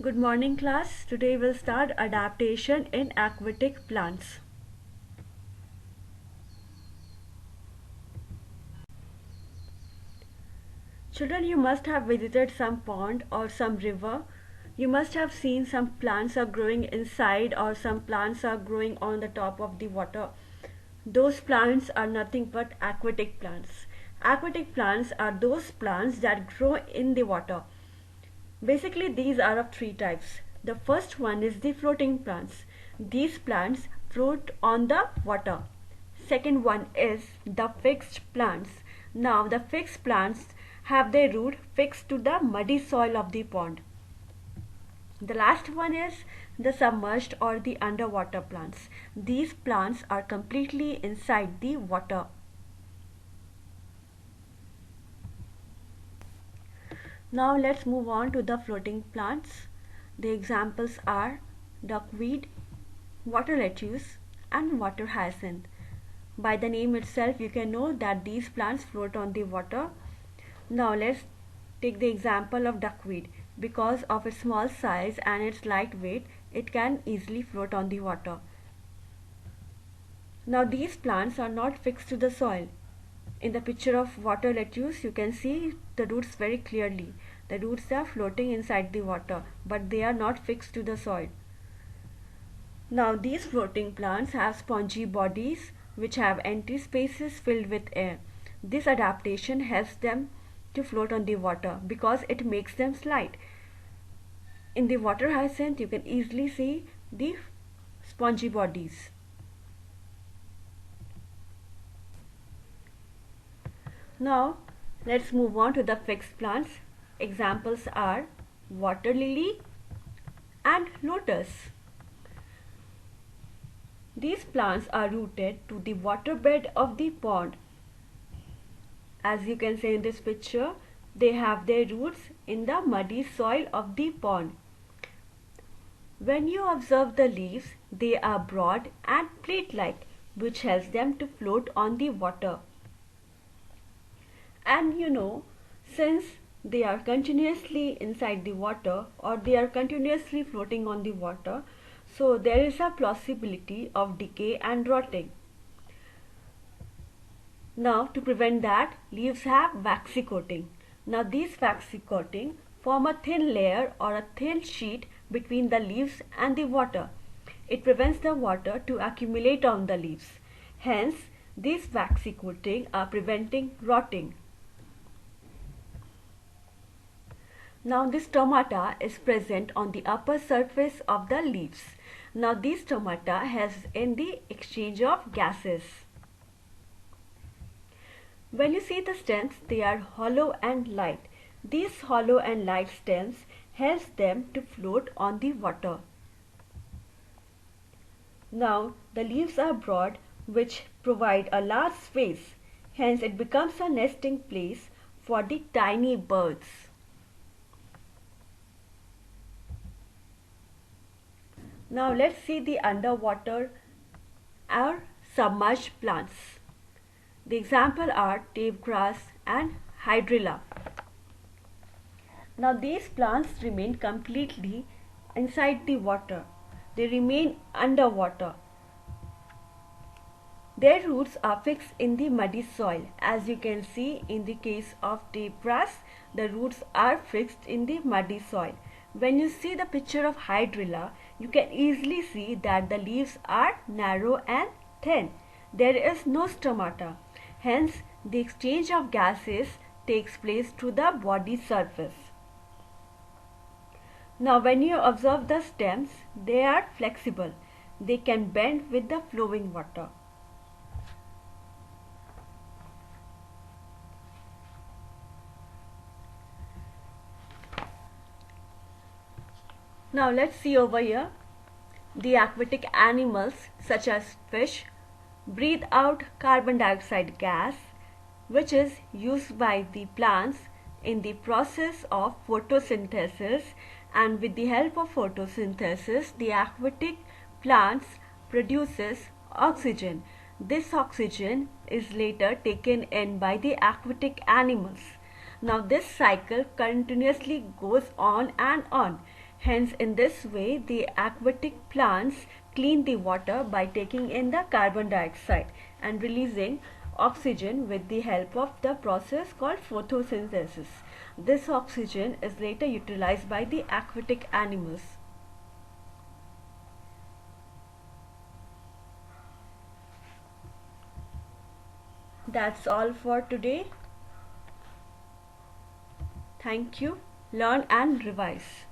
Good morning, class. Today we'll start adaptation in aquatic plants. Children, you must have visited some pond or some river. You must have seen some plants are growing inside or some plants are growing on the top of the water. Those plants are nothing but aquatic plants. Aquatic plants are those plants that grow in the water. Basically, these are of three types. The first one is the floating plants. These plants float on the water. Second one is the fixed plants. Now, the fixed plants have their root fixed to the muddy soil of the pond. The last one is the submerged or the underwater plants. These plants are completely inside the water. Now let's move on to the floating plants. The examples are duckweed, water lettuce and water hyacinth. By the name itself you can know that these plants float on the water. Now let's take the example of duckweed. Because of its small size and its light weight, it can easily float on the water. Now these plants are not fixed to the soil. In the picture of water lettuce, you can see the roots very clearly. The roots are floating inside the water, but they are not fixed to the soil. Now these floating plants have spongy bodies which have empty spaces filled with air. This adaptation helps them to float on the water because it makes them slide. In the water hyacinth, you can easily see the spongy bodies. Now let's move on to the fixed plants. Examples are water lily and lotus. These plants are rooted to the waterbed of the pond. As you can see in this picture, they have their roots in the muddy soil of the pond. When you observe the leaves, they are broad and plate-like, which helps them to float on the water. And since they are continuously inside the water or they are continuously floating on the water, so there is a possibility of decay and rotting. Now to prevent that, leaves have waxy coating. Now these waxy coating form a thin layer or a thin sheet between the leaves and the water. It prevents the water to accumulate on the leaves. Hence, these waxy coating are preventing rotting. Now this stomata is present on the upper surface of the leaves. Now these stomata helps in the exchange of gases. When you see the stems, they are hollow and light. These hollow and light stems helps them to float on the water. Now the leaves are broad, which provide a large space. Hence it becomes a nesting place for the tiny birds. Now let's see the underwater or submerged plants. The example are tape grass and hydrilla. Now these plants remain completely inside the water. They remain underwater. Their roots are fixed in the muddy soil. As you can see in the case of tape grass, the roots are fixed in the muddy soil. When you see the picture of hydrilla, you can easily see that the leaves are narrow and thin. There is no stomata. Hence, the exchange of gases takes place to the body surface. Now, when you observe the stems, they are flexible. They can bend with the flowing water. Now let's see over here. The aquatic animals such as fish breathe out carbon dioxide gas, which is used by the plants in the process of photosynthesis, and with the help of photosynthesis the aquatic plants produces oxygen. This oxygen is later taken in by the aquatic animals. Now this cycle continuously goes on and on. Hence, in this way, the aquatic plants clean the water by taking in the carbon dioxide and releasing oxygen with the help of the process called photosynthesis. This oxygen is later utilized by the aquatic animals. That's all for today. Thank you. Learn and revise.